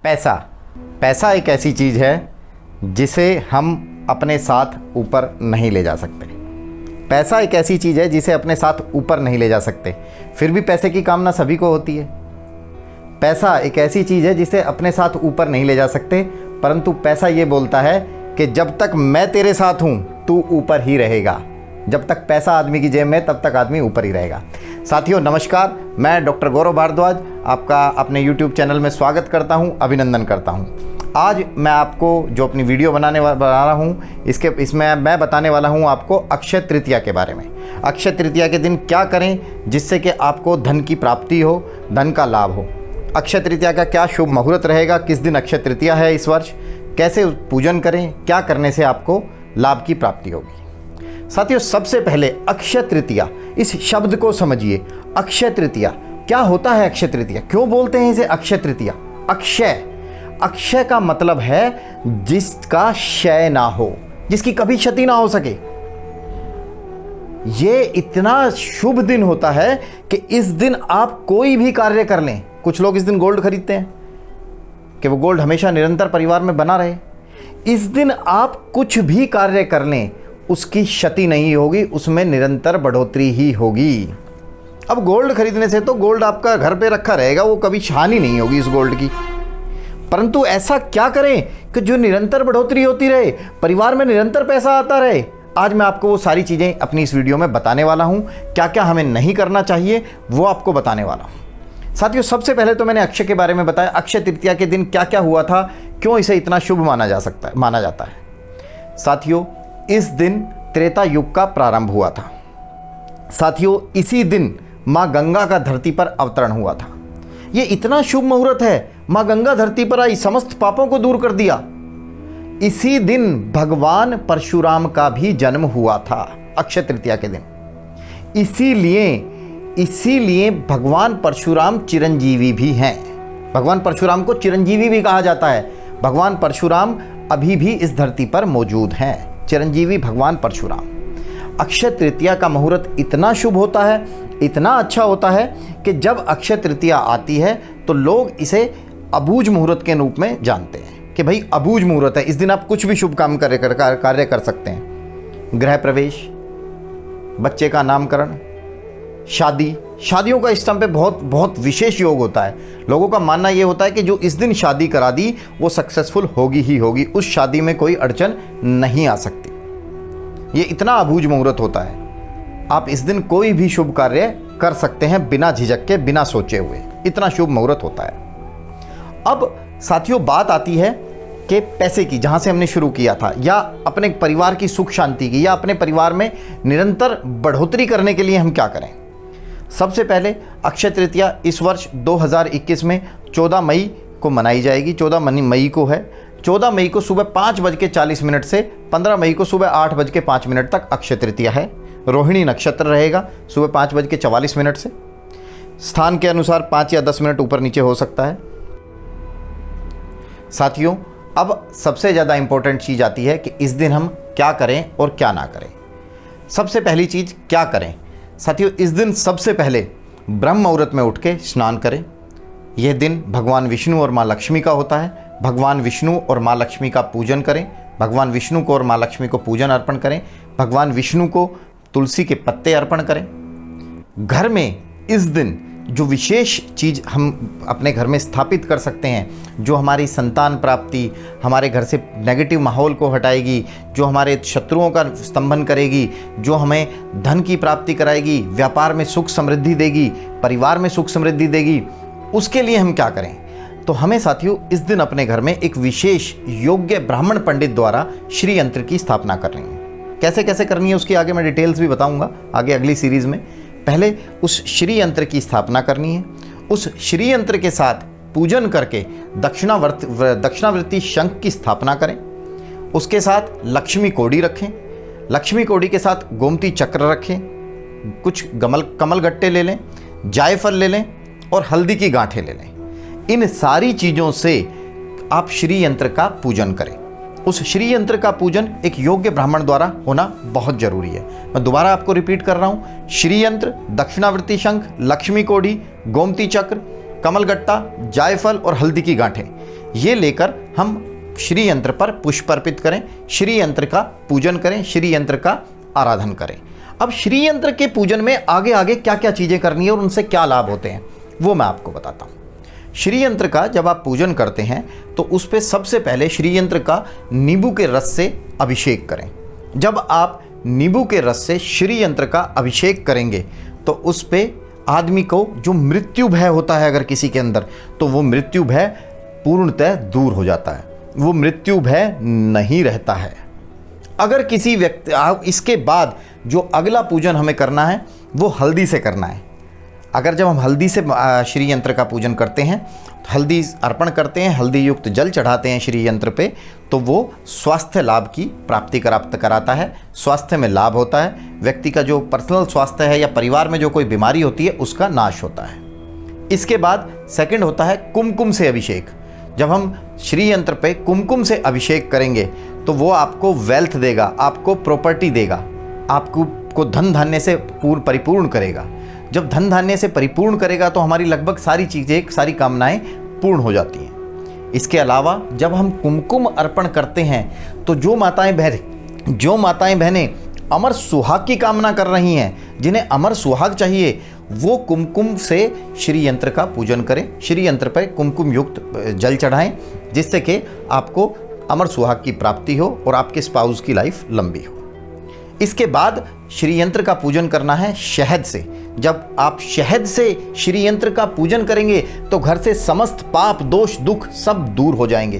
पैसा पैसा एक ऐसी चीज़ है जिसे हम अपने साथ ऊपर नहीं ले जा सकते। पैसा एक ऐसी चीज़ है जिसे अपने साथ ऊपर नहीं ले जा सकते, फिर भी पैसे की कामना सभी को होती है। पैसा एक ऐसी चीज़ है जिसे अपने साथ ऊपर नहीं ले जा सकते, परंतु पैसा ये बोलता है कि जब तक मैं तेरे साथ हूँ तू ऊपर ही रहेगा। जब तक पैसा आदमी की जेब में तब तक आदमी ऊपर ही रहेगा। साथियों नमस्कार, मैं डॉक्टर गौरव भारद्वाज आपका अपने YouTube चैनल में स्वागत करता हूं, अभिनंदन करता हूं। आज मैं आपको जो अपनी वीडियो बना रहा हूं इसमें मैं बताने वाला हूं आपको अक्षय तृतीया के बारे में। अक्षय तृतीया के दिन क्या करें जिससे कि आपको धन की प्राप्ति हो, धन का लाभ हो। अक्षय तृतीया का क्या शुभ मुहूर्त रहेगा, किस दिन अक्षय तृतीया है इस वर्ष, कैसे पूजन करें, क्या करने से आपको लाभ की प्राप्ति होगी। साथियों सबसे पहले अक्षय तृतीया, इस शब्द को समझिए। अक्षय तृतीया क्या होता है? अक्षय तृतीया क्यों बोलते हैं इसे अक्षय तृतीया? अक्षय का मतलब है जिसका क्षय ना हो, जिसकी कभी क्षति ना हो सके। ये इतना शुभ दिन होता है कि इस दिन आप कोई भी कार्य कर लें। कुछ लोग इस दिन गोल्ड खरीदते हैं कि वो गोल्ड हमेशा निरंतर परिवार में बना रहे। इस दिन आप कुछ भी कार्य कर लें, उसकी क्षति नहीं होगी, उसमें निरंतर बढ़ोतरी ही होगी। अब गोल्ड खरीदने से तो गोल्ड आपका घर पे रखा रहेगा, वो कभी हानि नहीं होगी इस गोल्ड की। परंतु ऐसा क्या करें कि जो निरंतर बढ़ोतरी होती रहे, परिवार में निरंतर पैसा आता रहे। आज मैं आपको वो सारी चीज़ें अपनी इस वीडियो में बताने वाला हूँ। क्या क्या हमें नहीं करना चाहिए वो आपको बताने वाला हूँ। साथियों सबसे पहले तो मैंने अक्षय के बारे में बताया। अक्षय तृतीया के दिन क्या क्या हुआ था, क्यों इसे इतना शुभ माना जाता है। साथियों इस दिन त्रेता युग का प्रारंभ हुआ था। साथियों इसी दिन माँ गंगा का धरती पर अवतरण हुआ था। ये इतना शुभ मुहूर्त है, माँ गंगा धरती पर आई, समस्त पापों को दूर कर दिया। इसी दिन भगवान परशुराम का भी जन्म हुआ था, अक्षय तृतीया के दिन। इसीलिए भगवान परशुराम चिरंजीवी भी हैं। भगवान परशुराम को चिरंजीवी भी कहा जाता है। भगवान परशुराम अभी भी इस धरती पर मौजूद हैं, चिरंजीवी भगवान परशुराम। अक्षय तृतीया का मुहूर्त इतना शुभ होता है, इतना अच्छा होता है कि जब अक्षय तृतीया आती है तो लोग इसे अबूझ मुहूर्त के रूप में जानते हैं कि भाई अबूझ मुहूर्त है, इस दिन आप कुछ भी शुभ काम कार्य कर सकते हैं। गृह प्रवेश, बच्चे का नामकरण, शादियों का इस टाइम पे बहुत विशेष योग होता है। लोगों का मानना ये होता है कि जो इस दिन शादी करा दी वो सक्सेसफुल होगी ही होगी, उस शादी में कोई अड़चन नहीं आ सकती। ये इतना अबूझ मुहूर्त होता है, आप इस दिन कोई भी शुभ कार्य कर सकते हैं बिना झिझक के, बिना सोचे हुए। इतना शुभ मुहूर्त होता है। अब साथियों बात आती है कि पैसे की, जहाँ से हमने शुरू किया था, या अपने परिवार की सुख शांति की, या अपने परिवार में निरंतर बढ़ोतरी करने के लिए हम क्या करें। सबसे पहले अक्षय तृतीया इस वर्ष 2021 में 14 मई को मनाई जाएगी। 14 मई को है। 14 मई को सुबह 5:40 से 15 मई को सुबह 8:05 तक अक्षय तृतीया है। रोहिणी नक्षत्र रहेगा सुबह 5:44 से। स्थान के अनुसार 5 या 10 मिनट ऊपर नीचे हो सकता है। साथियों अब सबसे ज़्यादा इंपॉर्टेंट चीज़ आती है कि इस दिन हम क्या करें और क्या ना करें। सबसे पहली चीज़ क्या करें साथियों, इस दिन सबसे पहले ब्रह्म मुहूर्त में उठ के स्नान करें। यह दिन भगवान विष्णु और माँ लक्ष्मी का होता है। भगवान विष्णु और माँ लक्ष्मी का पूजन करें। भगवान विष्णु को और माँ लक्ष्मी को पूजन अर्पण करें। भगवान विष्णु को तुलसी के पत्ते अर्पण करें। घर में इस दिन जो विशेष चीज़ हम अपने घर में स्थापित कर सकते हैं, जो हमारी संतान प्राप्ति, हमारे घर से नेगेटिव माहौल को हटाएगी, जो हमारे शत्रुओं का स्तंभन करेगी, जो हमें धन की प्राप्ति कराएगी, व्यापार में सुख समृद्धि देगी, परिवार में सुख समृद्धि देगी, उसके लिए हम क्या करें। तो हमें साथियों इस दिन अपने घर में एक विशेष योग्य ब्राह्मण पंडित द्वारा श्री यंत्र की स्थापना करनी है। कैसे कैसे करनी है उसकी आगे मैं डिटेल्स भी बताऊंगा आगे अगली सीरीज़ में। पहले उस श्री यंत्र की स्थापना करनी है। उस श्री यंत्र के साथ पूजन करके दक्षिणावर्ती शंख की स्थापना करें। उसके साथ लक्ष्मी कोड़ी रखें। लक्ष्मी कोड़ी के साथ गोमती चक्र रखें। कुछ कमल गट्टे ले लें, जायफल ले लें और हल्दी की गांठें ले लें। इन सारी चीज़ों से आप श्री यंत्र का पूजन करें। उस श्री यंत्र का पूजन एक योग्य ब्राह्मण द्वारा होना बहुत जरूरी है। मैं दोबारा आपको रिपीट कर रहा हूँ। श्री यंत्र, दक्षिणावर्ती शंख, लक्ष्मी कोड़ी, गोमती चक्र, कमलगट्टा, जायफल और हल्दी की गांठें, ये लेकर हम श्री यंत्र पर पुष्प अर्पित करें, श्री यंत्र का पूजन करें, श्री यंत्र का आराधन करें। अब श्री यंत्र के पूजन में आगे आगे क्या क्या चीज़ें करनी है और उनसे क्या लाभ होते हैं वो मैं आपको बताता हूँ। श्री यंत्र का जब आप पूजन करते हैं तो उस पर सबसे पहले श्री यंत्र का नींबू के रस से अभिषेक करें। जब आप नींबू के रस से श्री यंत्र का अभिषेक करेंगे तो उस पर आदमी को जो मृत्यु भय होता है अगर किसी के अंदर, तो वो मृत्यु भय पूर्णतः दूर हो जाता है, वो मृत्यु भय नहीं रहता है। अगर किसी व्यक्ति, इसके बाद जो अगला पूजन हमें करना है वो हल्दी से करना है। अगर जब हम हल्दी से श्री यंत्र का पूजन करते हैं, तो हल्दी अर्पण करते हैं, हल्दी युक्त जल चढ़ाते हैं श्री यंत्र पे, तो वो स्वास्थ्य लाभ की प्राप्ति कराता है, स्वास्थ्य में लाभ होता है, व्यक्ति का जो पर्सनल स्वास्थ्य है या परिवार में जो कोई बीमारी होती है उसका नाश होता है। इसके बाद सेकंड होता है कुमकुम से अभिषेक। जब हम श्री यंत्र पे कुमकुम से अभिषेक करेंगे तो वो आपको वेल्थ देगा, आपको प्रॉपर्टी देगा, आपको धन धान्य से परिपूर्ण करेगा। जब धन धान्य से परिपूर्ण करेगा तो हमारी लगभग सारी चीज़ें, सारी कामनाएं पूर्ण हो जाती हैं। इसके अलावा जब हम कुमकुम अर्पण करते हैं तो जो माताएं बहनें अमर सुहाग की कामना कर रही हैं, जिन्हें अमर सुहाग चाहिए, वो कुमकुम से श्री यंत्र का पूजन करें, श्री यंत्र पर कुमकुम युक्त जल चढ़ाएं, जिससे कि आपको अमर सुहाग की प्राप्ति हो और आपके स्पाउस की लाइफ लंबी हो। इसके बाद श्री यंत्र का पूजन करना है शहद से। जब आप शहद से श्री यंत्र का पूजन करेंगे तो घर से समस्त पाप, दोष, दुख सब दूर हो जाएंगे।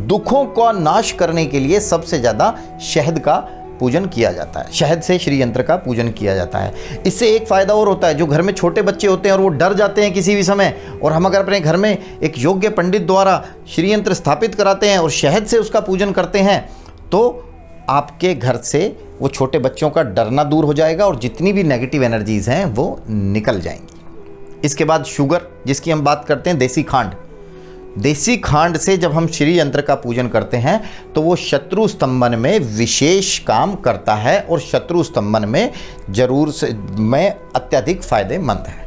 दुखों का नाश करने के लिए सबसे ज़्यादा शहद का पूजन किया जाता है, शहद से श्री यंत्र का पूजन किया जाता है। इससे एक फ़ायदा और होता है, जो घर में छोटे बच्चे होते हैं और वो डर जाते हैं किसी भी समय, और हम अगर अपने घर में एक योग्य पंडित द्वारा श्री यंत्र स्थापित कराते हैं और शहद से उसका पूजन करते हैं तो आपके घर से वो छोटे बच्चों का डरना दूर हो जाएगा और जितनी भी नेगेटिव एनर्जीज़ हैं वो निकल जाएंगी। इसके बाद शुगर, जिसकी हम बात करते हैं, देसी खांड। देसी खांड से जब हम श्री यंत्र का पूजन करते हैं तो वो शत्रु स्तंभन में विशेष काम करता है और शत्रु स्तंभन में अत्यधिक फायदेमंद है।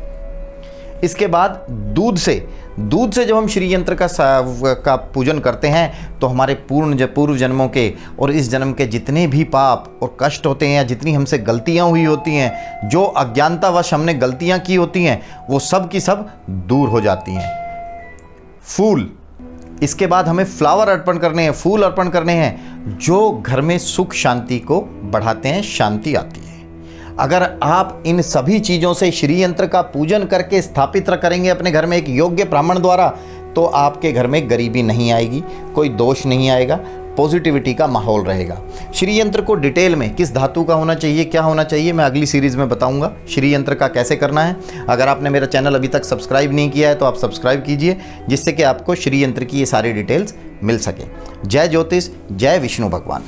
इसके बाद दूध से जब हम श्री यंत्र का पूजन करते हैं तो हमारे पूर्व जन्मों के और इस जन्म के जितने भी पाप और कष्ट होते हैं या जितनी हमसे गलतियां हुई होती हैं, जो अज्ञानतावश हमने गलतियां की होती हैं, वो सब की सब दूर हो जाती हैं। फूल, इसके बाद हमें फ्लावर अर्पण करने हैं, फूल अर्पण करने हैं, जो घर में सुख शांति को बढ़ाते हैं, शांति आती है। अगर आप इन सभी चीज़ों से श्री यंत्र का पूजन करके स्थापित करेंगे अपने घर में एक योग्य ब्राह्मण द्वारा, तो आपके घर में गरीबी नहीं आएगी, कोई दोष नहीं आएगा, पॉजिटिविटी का माहौल रहेगा। श्री यंत्र को डिटेल में किस धातु का होना चाहिए, क्या होना चाहिए, मैं अगली सीरीज़ में बताऊंगा। श्री यंत्र का कैसे करना है। अगर आपने मेरा चैनल अभी तक सब्सक्राइब नहीं किया है तो आप सब्सक्राइब कीजिए, जिससे कि आपको श्री यंत्र की ये सारी डिटेल्स मिल सके। जय ज्योतिष, जय विष्णु भगवान।